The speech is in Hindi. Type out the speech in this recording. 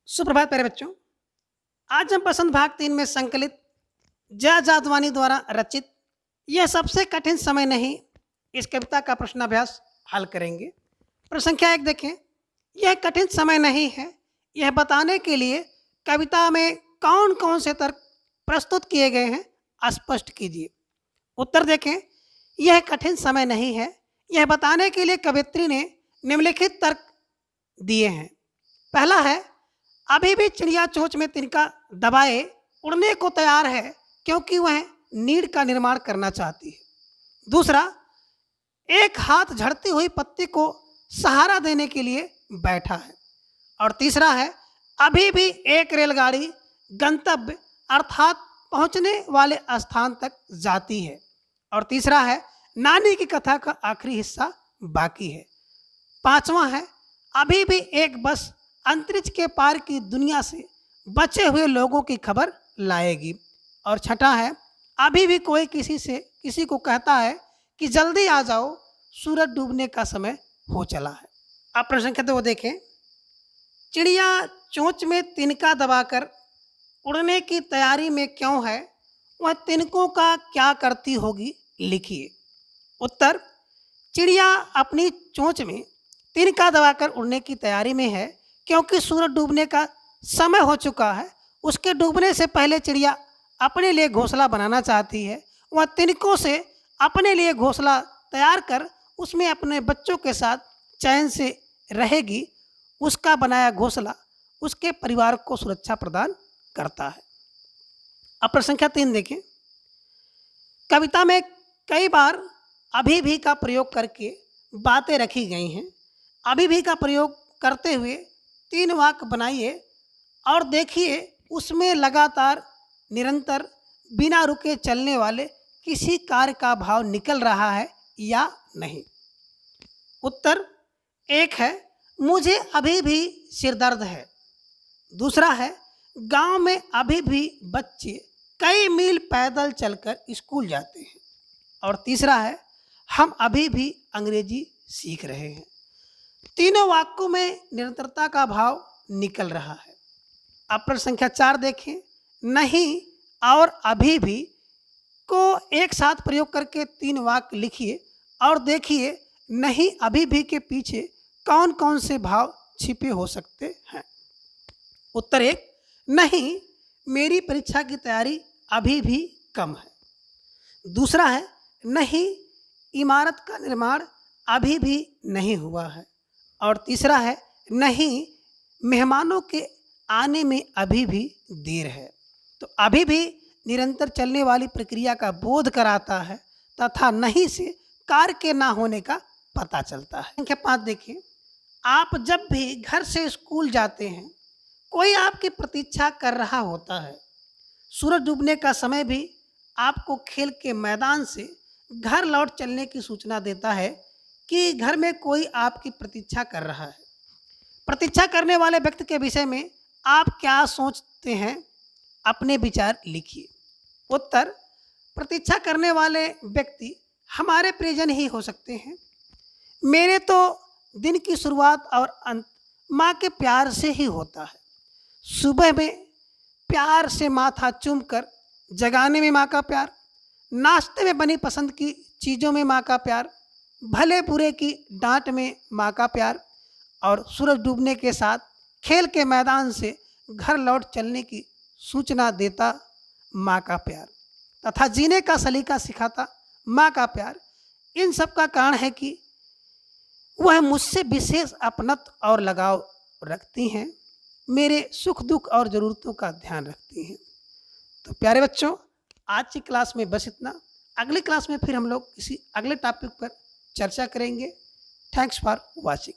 सुप्रभात प्यारे बच्चों। आज हम पसंद भाग 3 में संकलित जया जादवानी द्वारा रचित यह सबसे कठिन समय नहीं इस कविता का प्रश्नाभ्यास हल करेंगे। प्रश्न संख्या 1 देखें। यह कठिन समय नहीं है, यह बताने के लिए कविता में कौन कौन से तर्क प्रस्तुत किए गए हैं स्पष्ट कीजिए। उत्तर देखें। यह कठिन समय नहीं है, यह बताने के लिए कवित्री ने निम्नलिखित तर्क दिए हैं। पहला है, अभी भी चिड़िया चोंच में तिनका दबाए उड़ने को तैयार है क्योंकि वह नीड़ का निर्माण करना चाहती है। दूसरा, एक हाथ झड़ती हुई पत्ती को सहारा देने के लिए बैठा है। और तीसरा है, अभी भी एक रेलगाड़ी गंतव्य अर्थात पहुंचने वाले स्थान तक जाती है। और तीसरा है, नानी की कथा का आखिरी हिस्सा बाकी है। पांचवा है, अभी भी एक बस अंतरिक्ष के पार की दुनिया से बचे हुए लोगों की खबर लाएगी। और छठा है, अभी भी कोई किसी को कहता है कि जल्दी आ जाओ, सूरज डूबने का समय हो चला है। अब प्रश्न संख्या 2 देखें। चिड़िया चोंच में तिनका दबाकर उड़ने की तैयारी में क्यों है, वह तिनकों का क्या करती होगी, लिखिए। उत्तर, चिड़िया अपनी चोंच में तिनका दबाकर उड़ने की तैयारी में है क्योंकि सूरज डूबने का समय हो चुका है। उसके डूबने से पहले चिड़िया अपने लिए घोंसला बनाना चाहती है। वह तिनकों से अपने लिए घोंसला तैयार कर उसमें अपने बच्चों के साथ चैन से रहेगी। उसका बनाया घोंसला उसके परिवार को सुरक्षा प्रदान करता है। अब प्रश्न संख्या 3 देखें। कविता में कई बार अभी भी का प्रयोग करके बातें रखी गई हैं। अभी भी का प्रयोग करते हुए 3 वाक्य बनाइए और देखिए उसमें लगातार निरंतर बिना रुके चलने वाले किसी कार्य का भाव निकल रहा है या नहीं। उत्तर, एक है, मुझे अभी भी सिरदर्द है। दूसरा है, गांव में अभी भी बच्चे कई मील पैदल चलकर स्कूल जाते हैं। और तीसरा है, हम अभी भी अंग्रेजी सीख रहे हैं। तीनों वाक्यों में निरंतरता का भाव निकल रहा है। अब प्रश्न संख्या 4 देखें। नहीं और अभी भी को एक साथ प्रयोग करके 3 वाक्य लिखिए और देखिए नहीं अभी भी के पीछे कौन कौन से भाव छिपे हो सकते हैं। उत्तर 1, नहीं मेरी परीक्षा की तैयारी अभी भी कम है। दूसरा है, नहीं इमारत का निर्माण अभी भी नहीं हुआ है। और तीसरा है, नहीं मेहमानों के आने में अभी भी देर है। तो अभी भी निरंतर चलने वाली प्रक्रिया का बोध कराता है तथा नहीं से कार्य के ना होने का पता चलता है। संख्या 5 देखिए। आप जब भी घर से स्कूल जाते हैं, कोई आपकी प्रतीक्षा कर रहा होता है। सूरज डूबने का समय भी आपको खेल के मैदान से घर लौट चलने की सूचना देता है कि घर में कोई आपकी प्रतीक्षा कर रहा है। प्रतीक्षा करने वाले व्यक्ति के विषय में आप क्या सोचते हैं, अपने विचार लिखिए। उत्तर, प्रतीक्षा करने वाले व्यक्ति हमारे परिजन ही हो सकते हैं। मेरे तो दिन की शुरुआत और अंत माँ के प्यार से ही होता है। सुबह में प्यार से माथा चूम कर जगाने में माँ का प्यार, नाश्ते में बनी पसंद की चीज़ों में माँ का प्यार, भले बुरे की डांट में माँ का प्यार और सूरज डूबने के साथ खेल के मैदान से घर लौट चलने की सूचना देता माँ का प्यार तथा जीने का सलीका सिखाता माँ का प्यार। इन सब का कारण है कि वह मुझसे विशेष अपनत्व और लगाव रखती हैं, मेरे सुख दुख और ज़रूरतों का ध्यान रखती हैं। तो प्यारे बच्चों, आज की क्लास में बस इतना। अगली क्लास में फिर हम लोग किसी अगले टॉपिक पर चर्चा करेंगे। Thanks for watching.